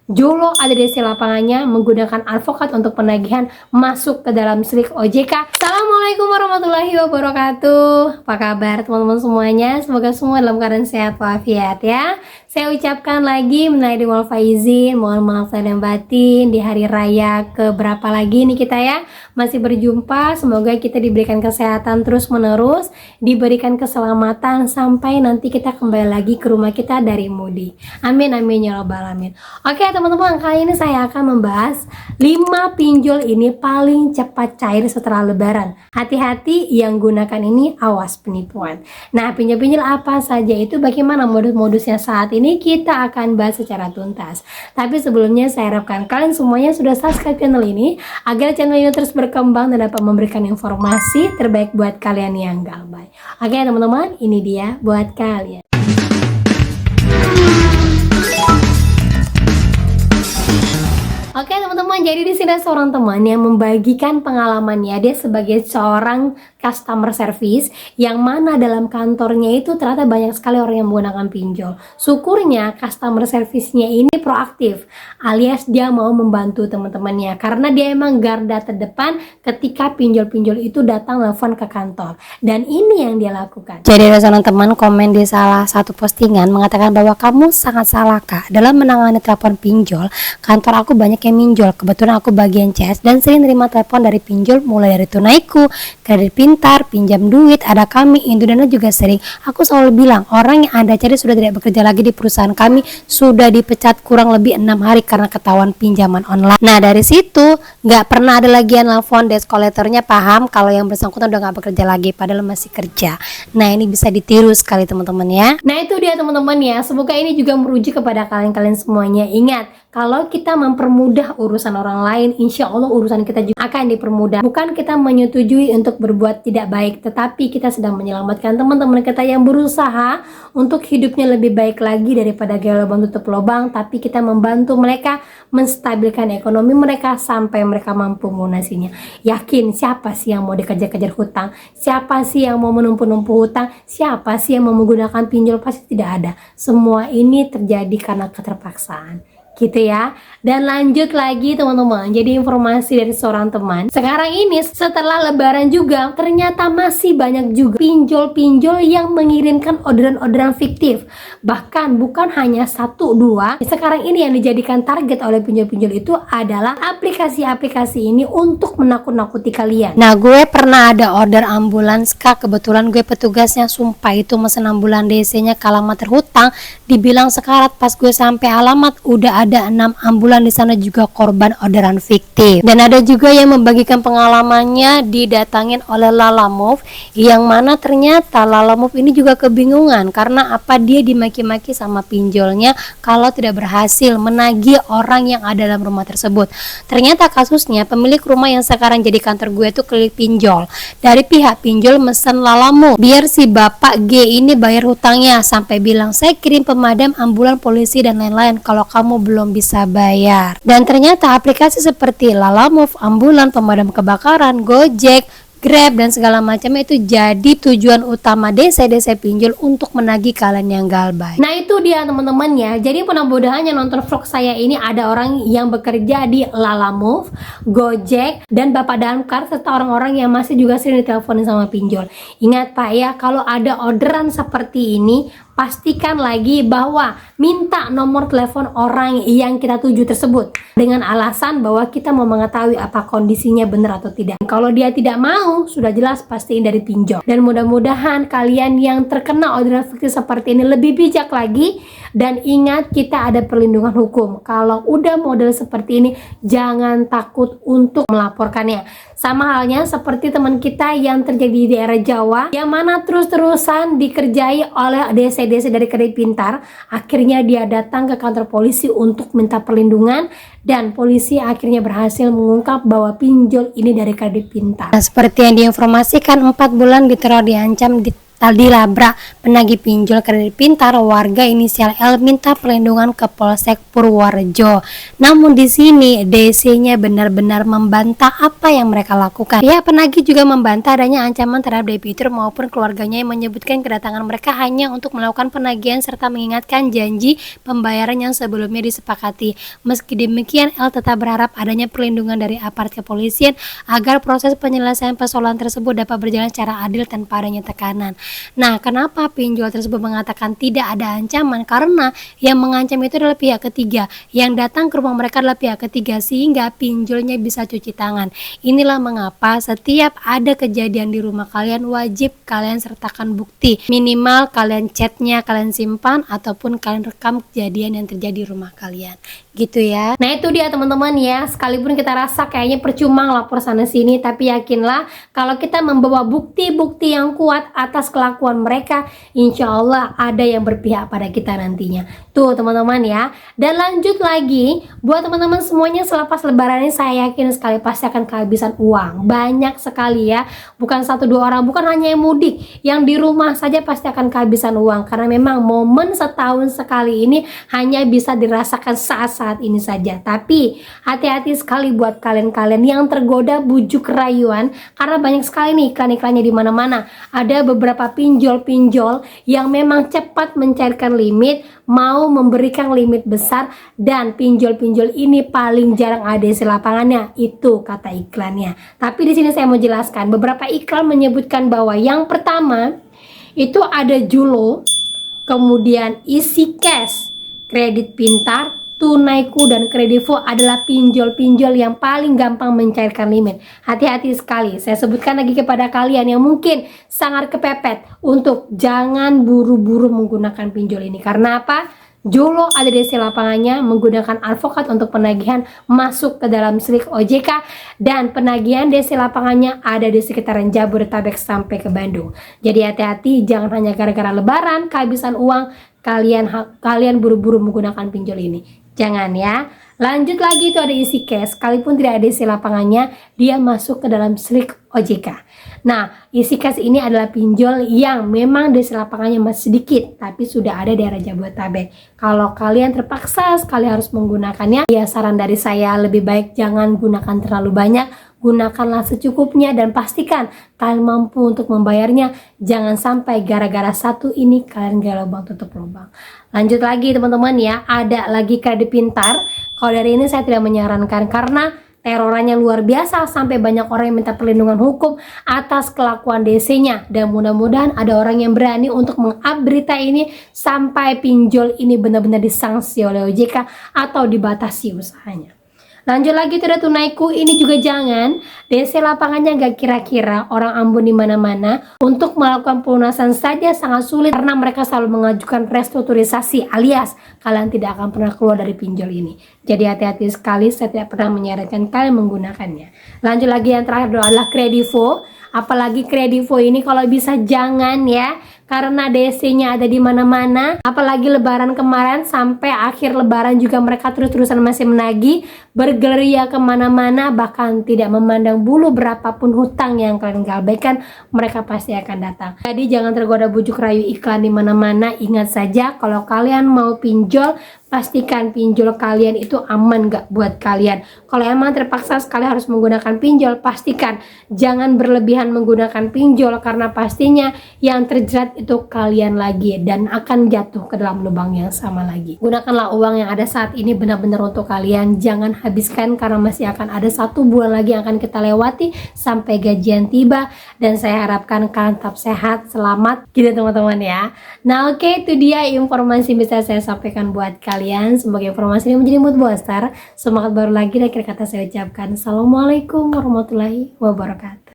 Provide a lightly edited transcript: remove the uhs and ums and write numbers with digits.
Jolo ada di sisi lapangannya menggunakan advokat untuk penagihan masuk ke dalam slick OJK. Assalamualaikum warahmatullahi wabarakatuh. Apa kabar teman-teman semuanya? Semoga semua dalam keadaan sehat walafiat ya. Saya ucapkan lagi minal aidin wal faizin, mohon maaf lahir dan batin di hari raya keberapa lagi nih kita ya. Masih berjumpa, semoga kita diberikan kesehatan terus menerus, diberikan keselamatan sampai nanti kita kembali lagi ke rumah kita dari mudik. Amin amin ya robbal alamin. Oke teman-teman, kali ini saya akan membahas 5 pinjol ini paling cepat cair setelah lebaran. Hati-hati yang gunakan ini, awas penipuan. Nah, pinjol-pinjol apa saja itu, bagaimana modus-modusnya saat ini, kita akan bahas secara tuntas. Tapi sebelumnya saya harapkan kalian semuanya sudah subscribe channel ini agar channel ini terus berkembang dan dapat memberikan informasi terbaik buat kalian yang galbay. Oke teman-teman, ini dia buat kalian. Oke teman-teman, jadi di sini seorang teman yang membagikan pengalamannya. Dia sebagai seorang customer service yang mana dalam kantornya itu ternyata banyak sekali orang yang menggunakan pinjol. Syukurnya customer service-nya ini proaktif, alias dia mau membantu teman-temannya karena dia emang garda terdepan ketika pinjol-pinjol itu datang telepon ke kantor. Dan ini yang dia lakukan. Jadi ada seorang teman komen di salah satu postingan mengatakan bahwa kamu sangat salah kak dalam menangani telepon pinjol. Kantor aku banyak yang minjol, kebetulan aku bagian CS dan sering terima telepon dari pinjol mulai dari tunaiku, kredit pintar, pinjam duit, ada kami, Indodana juga sering. Aku selalu bilang orang yang Anda cari sudah tidak bekerja lagi di perusahaan kami, sudah dipecat kurang lebih 6 hari karena ketahuan pinjaman online. Nah dari situ nggak pernah ada lagi yang nelfon, desk collector-nya paham kalau yang bersangkutan udah nggak bekerja lagi padahal masih kerja. Nah ini bisa ditiru sekali teman-teman ya. Nah itu dia teman-teman ya, semoga ini juga merujuk kepada kalian-kalian semuanya. Ingat, kalau kita mempermudah urusan orang lain, insya Allah urusan kita juga akan dipermudah. Bukan kita menyetujui untuk berbuat tidak baik, tetapi kita sedang menyelamatkan teman-teman kita yang berusaha untuk hidupnya lebih baik lagi daripada gaya lubang tutup lubang. Tapi kita membantu mereka menstabilkan ekonomi mereka sampai mereka mampu melunasinya. Yakin siapa sih yang mau dikejar-kejar hutang? Siapa sih yang mau menumpu-numpu hutang? Siapa sih yang mau menggunakan pinjol? Pasti tidak ada. Semua ini terjadi karena keterpaksaan, gitu ya. Dan lanjut lagi teman-teman, jadi informasi dari seorang teman, sekarang ini setelah lebaran juga ternyata masih banyak juga pinjol-pinjol yang mengirimkan orderan-orderan fiktif. Bahkan bukan hanya 1-2, sekarang ini yang dijadikan target oleh pinjol-pinjol itu adalah aplikasi-aplikasi ini untuk menakut-nakuti kalian. Nah gue pernah ada order ambulans kak, kebetulan gue petugasnya, sumpah itu mesen ambulan DC-nya ke alamat terhutang, dibilang sekarat. Pas gue sampai alamat udah ada 6 ambulan di sana juga korban orderan fiktif. Dan ada juga yang membagikan pengalamannya didatangin oleh Lalamove, yang mana ternyata Lalamove ini juga kebingungan karena apa, dia dimaki-maki sama pinjolnya kalau tidak berhasil menagih orang yang ada dalam rumah tersebut. Ternyata kasusnya pemilik rumah yang sekarang jadi kantor gue itu klik pinjol. Dari pihak pinjol mesen Lalamove biar si bapak G ini bayar hutangnya, sampai bilang saya kirim pemadam, ambulan, polisi dan lain-lain kalau kamu belum bisa bayar. Dan ternyata aplikasi seperti Lalamove, ambulan, pemadam kebakaran, Gojek, Grab dan segala macamnya itu jadi tujuan utama DC-DC pinjol untuk menagih kalian yang galbay. Nah itu dia teman-teman ya. Jadi mudah-mudahan yang nonton vlog saya ini ada orang yang bekerja di Lalamove, Gojek, dan Bapak Damkar, serta orang-orang yang masih juga sering diteleponin sama pinjol. Ingat Pak ya, kalau ada orderan seperti ini, pastikan lagi bahwa minta nomor telepon orang yang kita tuju tersebut dengan alasan bahwa kita mau mengetahui apa kondisinya benar atau tidak. Kalau dia tidak mau, sudah jelas pastiin dari pinjol. Dan mudah-mudahan kalian yang terkena orderan fiktif seperti ini lebih bijak lagi. Dan ingat, kita ada perlindungan hukum. Kalau udah model seperti ini, jangan takut untuk melaporkannya. Sama halnya seperti teman kita yang terjadi di daerah Jawa, yang mana terus-terusan dikerjai oleh DC-DC dari kredit pintar. Akhirnya dia datang ke kantor polisi untuk minta perlindungan, dan polisi akhirnya berhasil mengungkap bahwa pinjol ini dari kredit pintar. Nah, seperti yang diinformasikan, 4 bulan diteror, diancam, Tadi labrak penagih pinjol kredit pintar warga inisial L minta perlindungan ke Polsek Purworejo. Namun di sini DC-nya benar-benar membantah apa yang mereka lakukan. Pihak penagih juga membantah adanya ancaman terhadap debitur maupun keluarganya yang menyebutkan kedatangan mereka hanya untuk melakukan penagihan serta mengingatkan janji pembayaran yang sebelumnya disepakati. Meski demikian, L tetap berharap adanya perlindungan dari aparat kepolisian agar proses penyelesaian persoalan tersebut dapat berjalan secara adil tanpa adanya tekanan. Nah, kenapa pinjol tersebut mengatakan tidak ada ancaman? Karena yang mengancam itu adalah pihak ketiga. Yang datang ke rumah mereka adalah pihak ketiga, sehingga pinjolnya bisa cuci tangan. Inilah mengapa setiap ada kejadian di rumah kalian wajib kalian sertakan bukti. Minimal kalian chatnya kalian simpan ataupun kalian rekam kejadian yang terjadi di rumah kalian. Gitu ya. Nah, itu dia teman-teman ya. Sekalipun kita rasa kayaknya percuma ngelapor sana sini, tapi yakinlah kalau kita membawa bukti-bukti yang kuat atas kelakuan mereka, insya Allah ada yang berpihak pada kita nantinya. Tuh teman-teman ya. Dan lanjut lagi, buat teman-teman semuanya selepas lebaran ini saya yakin sekali pasti akan kehabisan uang. Banyak sekali ya. Bukan 1-2 orang, bukan hanya yang mudik, yang di rumah saja pasti akan kehabisan uang. Karena memang momen setahun sekali ini hanya bisa dirasakan saat ini saja. Tapi hati-hati sekali buat kalian-kalian yang tergoda bujuk rayuan, karena banyak sekali nih iklan-iklannya di mana-mana. Ada beberapa pinjol-pinjol yang memang cepat mencairkan limit, mau memberikan limit besar, dan pinjol-pinjol ini paling jarang ada isi lapangannya. Itu kata iklannya. Tapi di sini saya mau jelaskan, beberapa iklan menyebutkan bahwa yang pertama itu ada Julo, kemudian isi cash, kredit pintar, Tunaiku, dan Kredivo adalah pinjol-pinjol yang paling gampang mencairkan limit. Hati-hati sekali, saya sebutkan lagi kepada kalian yang mungkin sangat kepepet untuk jangan buru-buru menggunakan pinjol ini. Karena apa? Jolo ada di lapangannya menggunakan advokat untuk penagihan masuk ke dalam slik OJK, dan penagihan DC lapangannya ada di sekitaran Jabodetabek sampai ke Bandung. Jadi hati-hati, jangan hanya gara-gara lebaran kehabisan uang kalian buru-buru menggunakan pinjol ini. Jangan ya. Lanjut lagi, itu ada isi cash, sekalipun tidak ada isi lapangannya, dia masuk ke dalam slik OJK. Nah, isi cash ini adalah pinjol yang memang isi lapangannya masih sedikit, tapi sudah ada di daerah Jabodetabek. Kalau kalian terpaksa sekali harus menggunakannya, ya saran dari saya lebih baik jangan gunakan terlalu banyak, gunakanlah secukupnya dan pastikan kalian mampu untuk membayarnya. Jangan sampai gara-gara satu ini kalian gak lubang tutup lubang. Lanjut lagi teman-teman ya, ada lagi kredit pintar. Kalau dari ini saya tidak menyarankan karena terorannya luar biasa, sampai banyak orang yang minta perlindungan hukum atas kelakuan DC-nya. Dan mudah-mudahan ada orang yang berani untuk meng-up berita ini sampai pinjol ini benar-benar disanksi oleh OJK atau dibatasi usahanya. Lanjut lagi, itu ada Tunaiku, ini juga jangan. DC lapangannya gak kira-kira, orang Ambon di mana-mana. Untuk melakukan pelunasan saja sangat sulit karena mereka selalu mengajukan restrukturisasi, alias kalian tidak akan pernah keluar dari pinjol ini. Jadi hati-hati sekali, saya tidak pernah menyarankan kalian menggunakannya. Lanjut lagi, yang terakhir adalah Kredivo. Apalagi Kredivo ini kalau bisa jangan ya, karena DC-nya ada di mana-mana. Apalagi lebaran kemarin sampai akhir lebaran juga mereka terus-terusan masih menagih, bergeria kemana-mana, bahkan tidak memandang bulu berapapun hutang yang kalian galbaikan, mereka pasti akan datang. Jadi jangan tergoda bujuk rayu iklan di mana-mana. Ingat saja, kalau kalian mau pinjol, pastikan pinjol kalian itu aman gak buat kalian. Kalau emang terpaksa sekali harus menggunakan pinjol, pastikan jangan berlebihan menggunakan pinjol, karena pastinya yang terjerat itu kalian lagi dan akan jatuh ke dalam lubang yang sama lagi. Gunakanlah uang yang ada saat ini benar-benar untuk kalian, jangan habiskan karena masih akan ada 1 bulan lagi yang akan kita lewati sampai gajian tiba. Dan saya harapkan kalian tetap sehat, selamat gitu teman-teman ya. Nah oke, itu dia informasi yang bisa saya sampaikan buat kalian. Semoga informasi ini menjadi mood booster, semangat baru lagi. Dan akhir kata saya ucapkan assalamualaikum warahmatullahi wabarakatuh.